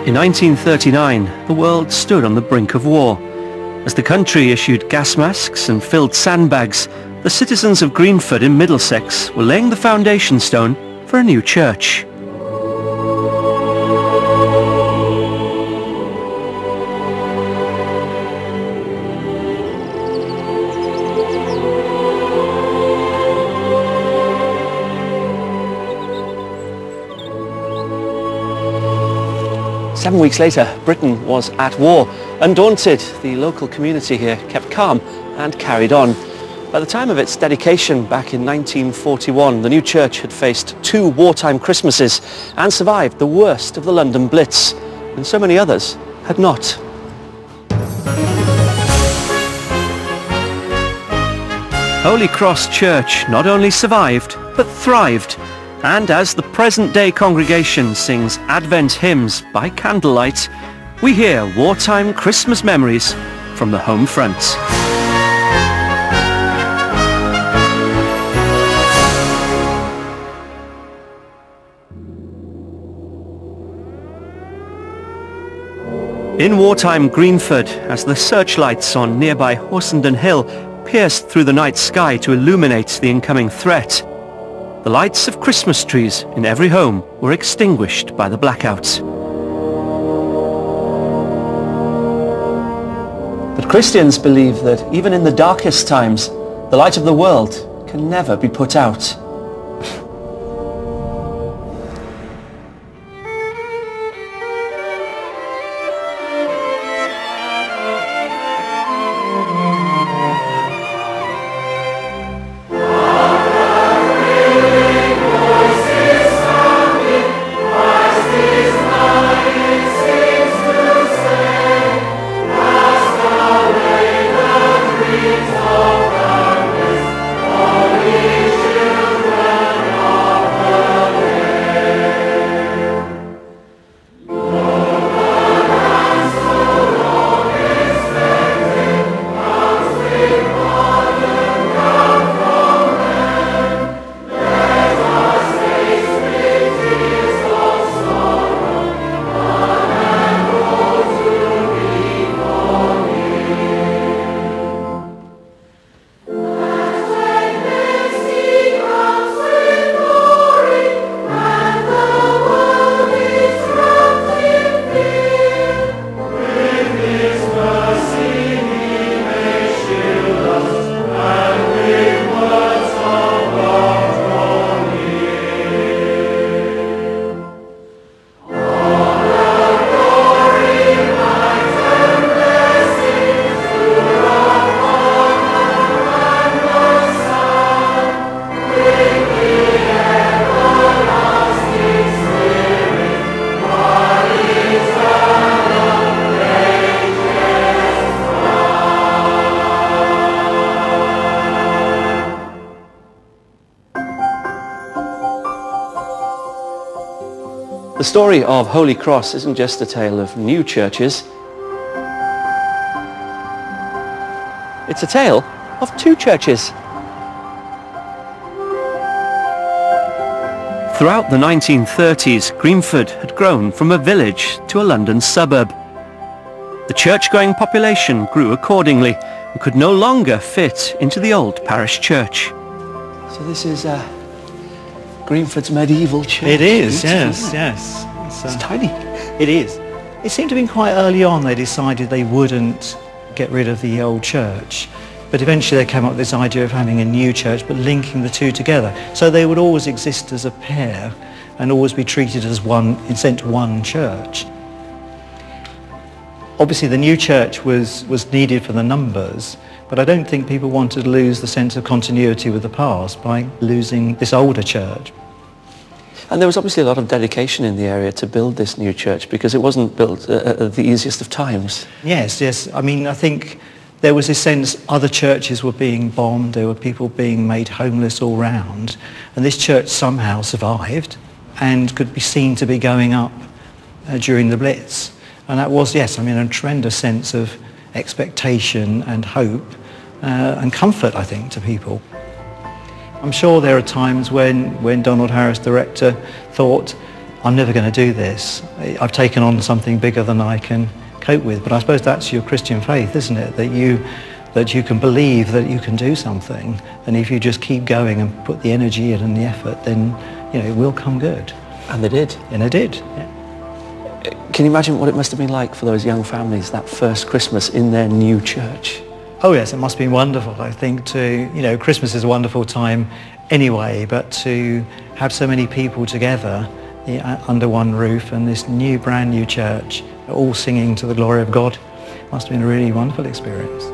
In 1939, the world stood on the brink of war. As the country issued gas masks and filled sandbags, the citizens of Greenford in Middlesex were laying the foundation stone for a new church. Seven weeks later, Britain was at war. Undaunted, the local community here kept calm and carried on. By the time of its dedication back in 1941, the new church had faced 2 wartime Christmases and survived the worst of the London Blitz, and so many others had not. Holy Cross Church not only survived, but thrived. And as the present-day congregation sings Advent hymns by candlelight, we hear wartime Christmas memories from the home front. In wartime Greenford, as the searchlights on nearby Horsenden Hill pierced through the night sky to illuminate the incoming threat, the lights of Christmas trees in every home were extinguished by the blackouts. But Christians believe that even in the darkest times, the light of the world can never be put out. The story of Holy Cross isn't just a tale of new churches. It's a tale of 2 churches. Throughout the 1930s, Greenford had grown from a village to a London suburb. The church-going population grew accordingly and could no longer fit into the old parish church. So this is Greenford's medieval church. It is, yes, yes. It's tiny. It is. It seemed to have been quite early on they decided they wouldn't get rid of the old church. But eventually they came up with this idea of having a new church but linking the 2 together. So they would always exist as a pair and always be treated as one, sent one church. Obviously the new church was needed for the numbers, but I don't think people wanted to lose the sense of continuity with the past by losing this older church. And there was obviously a lot of dedication in the area to build this new church because it wasn't built at the easiest of times. Yes, yes. I mean, I think there was this sense other churches were being bombed, there were people being made homeless all round, and this church somehow survived and could be seen to be going up during the Blitz. And that was, yes, I mean, a tremendous sense of expectation and hope and comfort, I think, to people. I'm sure there are times when Donald Harris, the rector, thought, I'm never going to do this. I've taken on something bigger than I can cope with. But I suppose that's your Christian faith, isn't it? That you can believe that you can do something, and if you just keep going and put the energy in and the effort, then it will come good. And they did. And they did. Yeah. Can you imagine what it must have been like for those young families that first Christmas in their new church? Oh yes, it must have been wonderful. I think Christmas is a wonderful time anyway, but to have so many people together under one roof and this brand new church, all singing to the glory of God, must have been a really wonderful experience.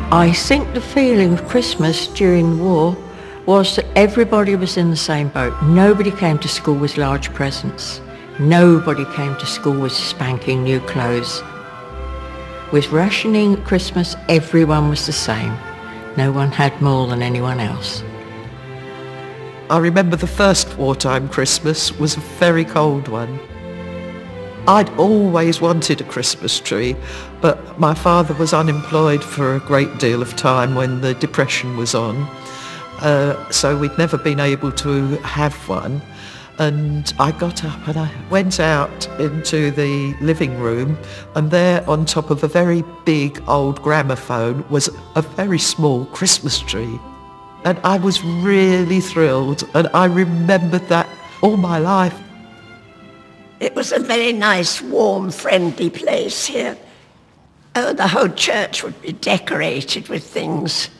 I think the feeling of Christmas during the war was that everybody was in the same boat. Nobody came to school with large presents. Nobody came to school with spanking new clothes. With rationing at Christmas, everyone was the same. No one had more than anyone else. I remember the first wartime Christmas was a very cold one. I'd always wanted a Christmas tree, but my father was unemployed for a great deal of time when the Depression was on, so we'd never been able to have one. And I got up and I went out into the living room, and there on top of a very big old gramophone was a very small Christmas tree. And I was really thrilled, and I remembered that all my life. It was a very nice, warm, friendly place here. Oh, the whole church would be decorated with things.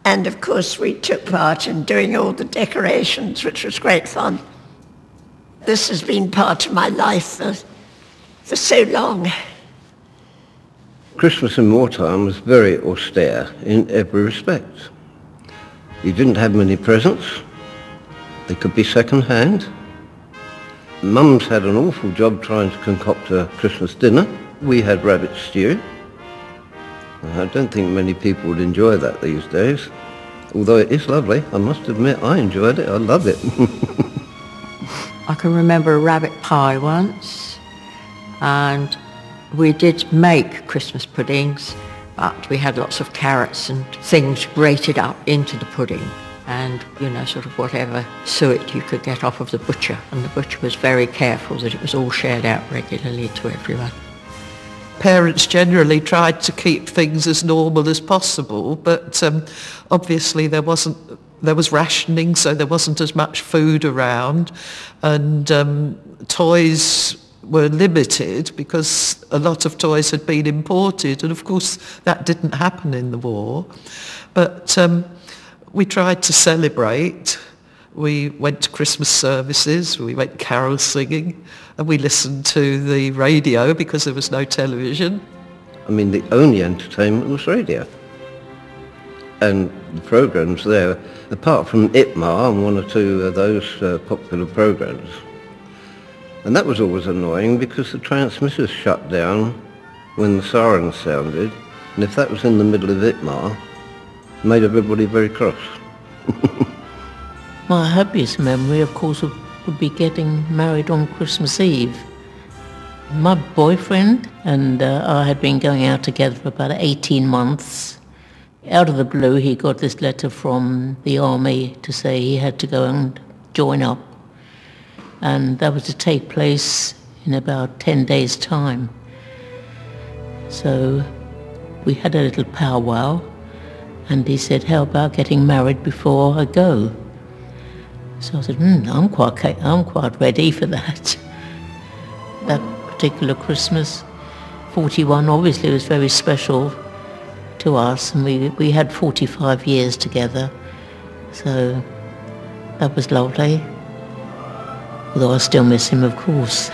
And of course we took part in doing all the decorations, which was great fun. This has been part of my life for so long. Christmas in wartime was very austere in every respect. You didn't have many presents. They could be second-hand. Mums had an awful job trying to concoct a Christmas dinner. We had rabbit stew. I don't think many people would enjoy that these days. Although it is lovely, I must admit I enjoyed it, I love it. I can remember a rabbit pie once, and we did make Christmas puddings, but we had lots of carrots and things grated up into the pudding, and sort of whatever suet you could get off of the butcher, and the butcher was very careful that it was all shared out regularly to everyone. Parents generally tried to keep things as normal as possible, but obviously there was rationing, so there wasn't as much food around, and toys were limited because a lot of toys had been imported, and of course that didn't happen in the war. But we tried to celebrate. We went to Christmas services, we went carol singing, and we listened to the radio because there was no television. I mean, the only entertainment was radio. and the programmes there, apart from Itmar and one or two of those popular programmes. And that was always annoying because the transmitters shut down when the sirens sounded, and if that was in the middle of Itmar, it made everybody very cross. My happiest memory, of course, would be getting married on Christmas Eve. My boyfriend and I had been going out together for about 18 months. Out of the blue, he got this letter from the army to say he had to go and join up. And that was to take place in about 10 days' time. So we had a little powwow, and he said, how about getting married before I go? So I said, I'm quite ready for that. That particular Christmas, 41, obviously was very special to us, and we had 45 years together, so that was lovely. Although I still miss him, of course.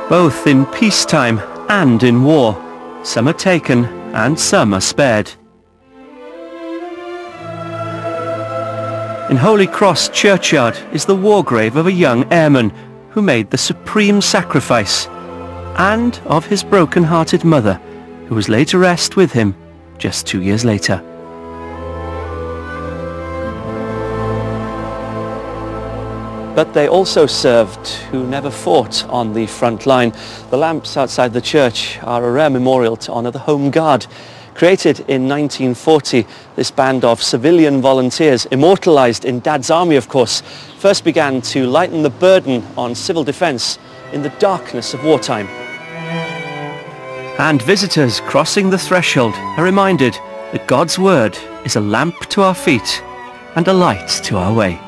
Both in peacetime and in war, some are taken and some are spared. In Holy Cross churchyard is the war grave of a young airman who made the supreme sacrifice, and of his broken-hearted mother, who was laid to rest with him just 2 years later. But they also served who never fought on the front line. The lamps outside the church are a rare memorial to honour the Home Guard. Created in 1940, this band of civilian volunteers, immortalised in Dad's Army of course, first began to lighten the burden on civil defence in the darkness of wartime. And visitors crossing the threshold are reminded that God's word is a lamp to our feet and a light to our way.